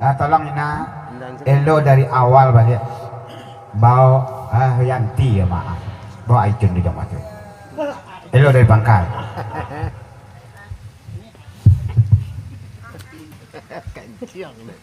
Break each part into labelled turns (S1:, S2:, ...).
S1: Tolong Ina elo dari awal balik bawa Yanti ya maaf bawa Aicun di jam itu elo dari Bangkal.
S2: Kencang deh.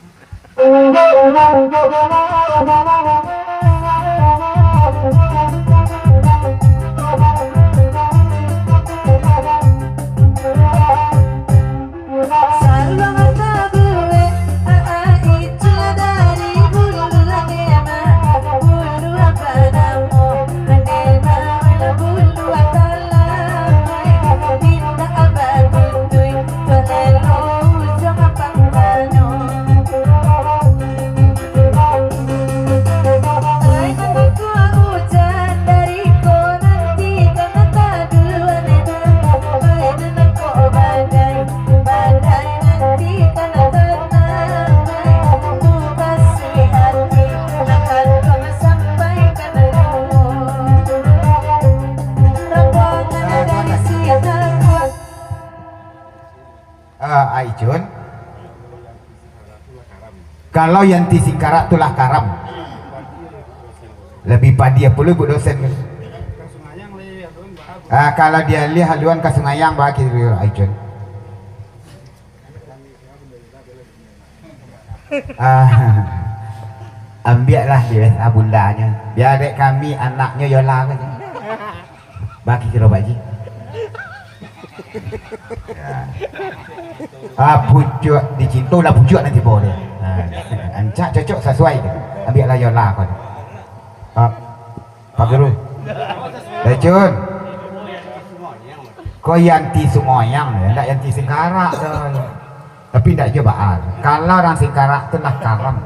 S1: Aicun kalau Yanti Singkarak tulah karam lebih padia puluh bu dosen kalau dia lihat haluan ke Sungayang bagi Aicun ambillah dia bundanya biar dek kami anaknya Yola kan bagi kira baji pucuk dicinta lah pucuk nanti boleh ancak cocok sesuai ambillah Yola kan Pak Guru Lecun kau Yanti Sungoyang enggak Yanti Singkarak tapi enggak jebaan kalau orang Singkarak itu lah karam